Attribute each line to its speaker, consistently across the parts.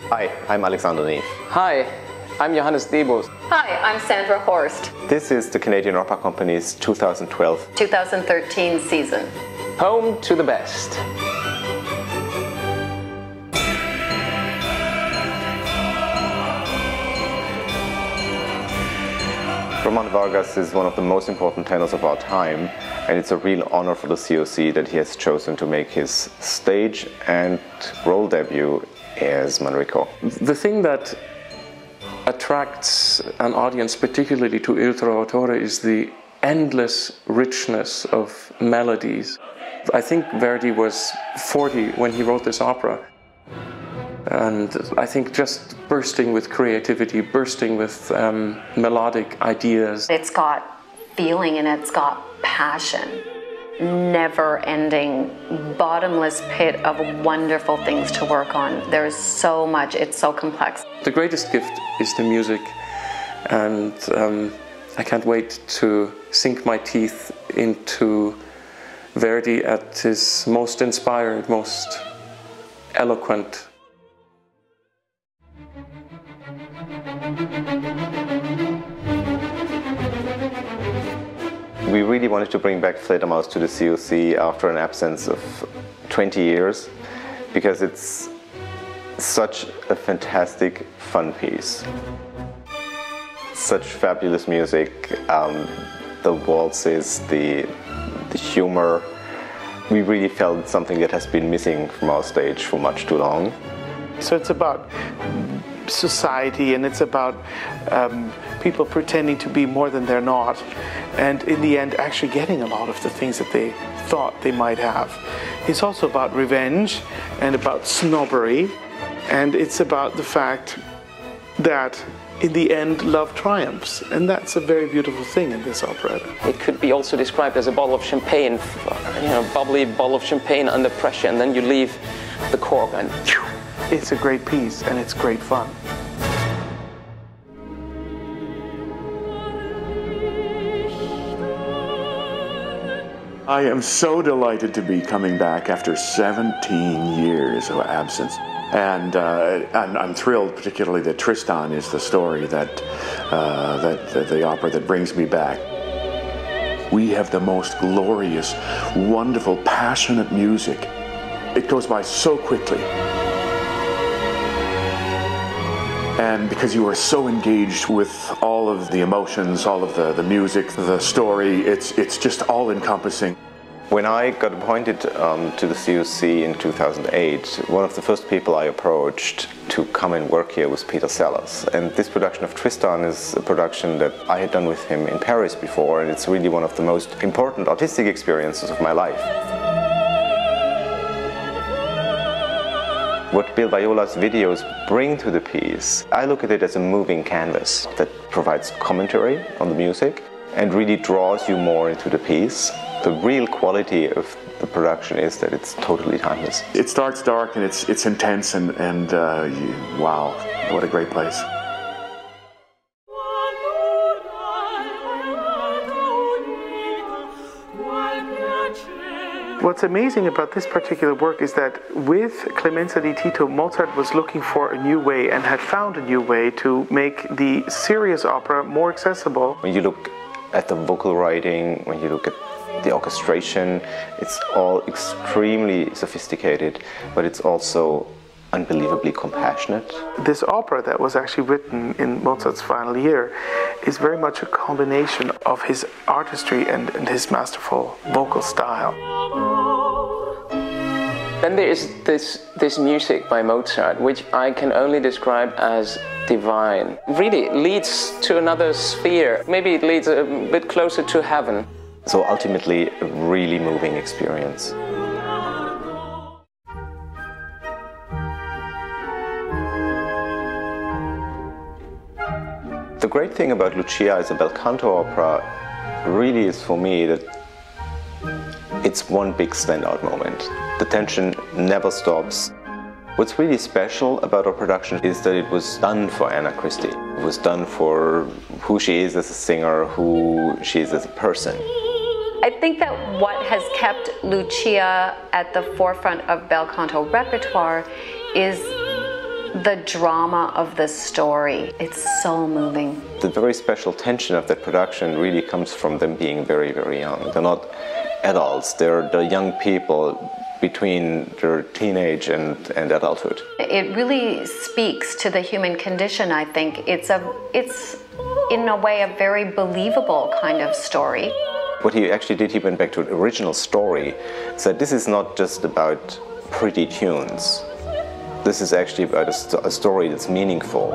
Speaker 1: Hi, I'm Alexander Neef.
Speaker 2: Hi, I'm Johannes Debus.
Speaker 3: Hi, I'm Sandra Horst.
Speaker 1: This is the Canadian Opera Company's 2012-2013
Speaker 3: season.
Speaker 2: Home to the best.
Speaker 1: Roman Vargas is one of the most important tenors of our time, and it's a real honor for the COC that he has chosen to make his stage and role debut as Manrico.
Speaker 4: The thing that attracts an audience, particularly to Il Trovatore, is the endless richness of melodies. I think Verdi was 40 when he wrote this opera. And I think just bursting with creativity, bursting with melodic ideas.
Speaker 3: It's got feeling and it's got passion. Never-ending, bottomless pit of wonderful things to work on. There's so much, it's so complex.
Speaker 4: The greatest gift is the music, and I can't wait to sink my teeth into Verdi at his most inspired, most eloquent.
Speaker 1: We really wanted to bring back Fledermaus to the COC after an absence of 20 years because it's such a fantastic, fun piece. Such fabulous music, the waltzes, the humor. We really felt something that has been missing from our stage for much too long.
Speaker 5: So it's about society, and it's about people pretending to be more than they're not, and in the end actually getting a lot of the things that they thought they might have. It's also about revenge and about snobbery, and it's about the fact that in the end love triumphs, and that's a very beautiful thing in this operetta.
Speaker 2: It could be also described as a bottle of champagne, bubbly bottle of champagne under pressure, and then you leave the cork and
Speaker 5: it's a great piece and it's great fun.
Speaker 6: I am so delighted to be coming back after 17 years of absence. And I'm thrilled, particularly that Tristan is the story that the opera that brings me back. We have the most glorious, wonderful, passionate music. It goes by so quickly. And because you are so engaged with all of the emotions, all of the music, the story, it's just all-encompassing.
Speaker 1: When I got appointed to the COC in 2008, one of the first people I approached to come and work here was Peter Sellers. And this production of Tristan is a production that I had done with him in Paris before, and it's really one of the most important artistic experiences of my life. What Bill Viola's videos bring to the piece, I look at it as a moving canvas that provides commentary on the music and really draws you more into the piece. The real quality of the production is that it's totally timeless.
Speaker 6: It starts dark and it's intense and wow, what a great place.
Speaker 5: What's amazing about this particular work is that with Clemenza di Tito, Mozart was looking for a new way and had found a new way to make the serious opera more accessible.
Speaker 1: When you look at the vocal writing, when you look at the orchestration, it's all extremely sophisticated, but it's also unbelievably compassionate.
Speaker 5: This opera that was actually written in Mozart's final year is very much a combination of his artistry and his masterful vocal style.
Speaker 2: Then there is this music by Mozart, which I can only describe as divine. Really leads to another sphere. Maybe it leads a bit closer to heaven.
Speaker 1: So ultimately, a really moving experience. The great thing about Lucia as a bel canto opera really is for me that it's one big standout moment. The tension never stops. What's really special about our production is that it was done for Anna Christie. It was done for who she is as a singer, who she is as a person.
Speaker 3: I think that what has kept Lucia at the forefront of bel canto repertoire is the drama of the story. It's so moving.
Speaker 1: The very special tension of that production really comes from them being very, very young. They're not adults, they're young people between their teenage and adulthood.
Speaker 3: It really speaks to the human condition, I think. It's in a way a very believable kind of story.
Speaker 1: What he actually did, he went back to the original story, said this is not just about pretty tunes. This is actually about a story that's meaningful.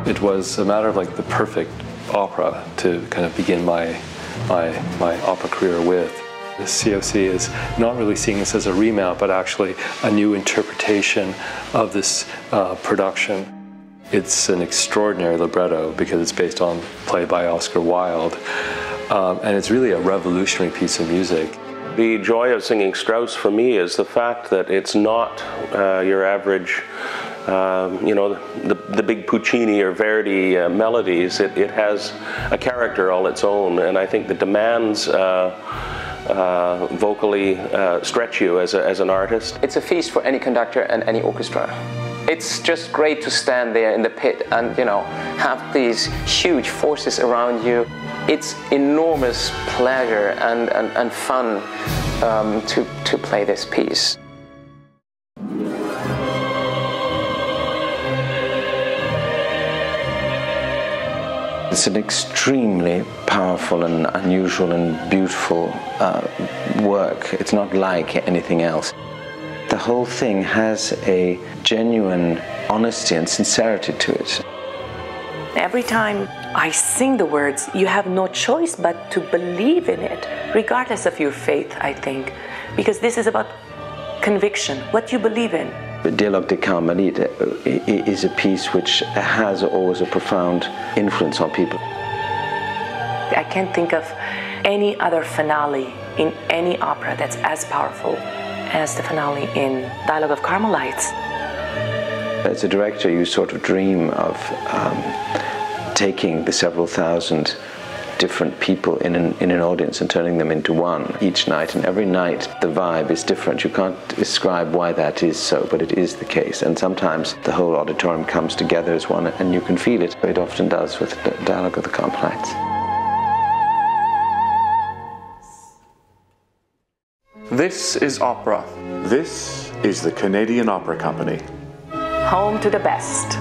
Speaker 7: It was a matter of like the perfect opera to kind of begin my opera career with. The COC is not really seeing this as a remount, but actually a new interpretation of this production. It's an extraordinary libretto because it's based on a play by Oscar Wilde, and it's really a revolutionary piece of music.
Speaker 8: The joy of singing Strauss for me is the fact that it's not your average, the big Puccini or Verdi melodies. It has a character all its own, and I think the demands vocally stretch you as an artist.
Speaker 2: It's a feast for any conductor and any orchestra. It's just great to stand there in the pit and, have these huge forces around you. It's enormous pleasure and fun to play this piece.
Speaker 9: It's an extremely powerful and unusual and beautiful work. It's not like anything else. The whole thing has a genuine honesty and sincerity to it.
Speaker 10: Every time I sing the words, you have no choice but to believe in it, regardless of your faith, I think, because this is about conviction, what you believe in.
Speaker 9: The Dialogue des Carmélites is a piece which has always a profound influence on people.
Speaker 10: I can't think of any other finale in any opera that's as powerful as the finale in Dialogue of Carmélites.
Speaker 9: As a director, you sort of dream of taking the several thousand different people in an audience and turning them into one each night, and every night the vibe is different. You can't describe why that is so, but it is the case, and sometimes the whole auditorium comes together as one and you can feel it. It often does with the Dialogue of the Carmélites.
Speaker 4: This is opera.
Speaker 6: This is the Canadian Opera Company.
Speaker 10: Home to the best.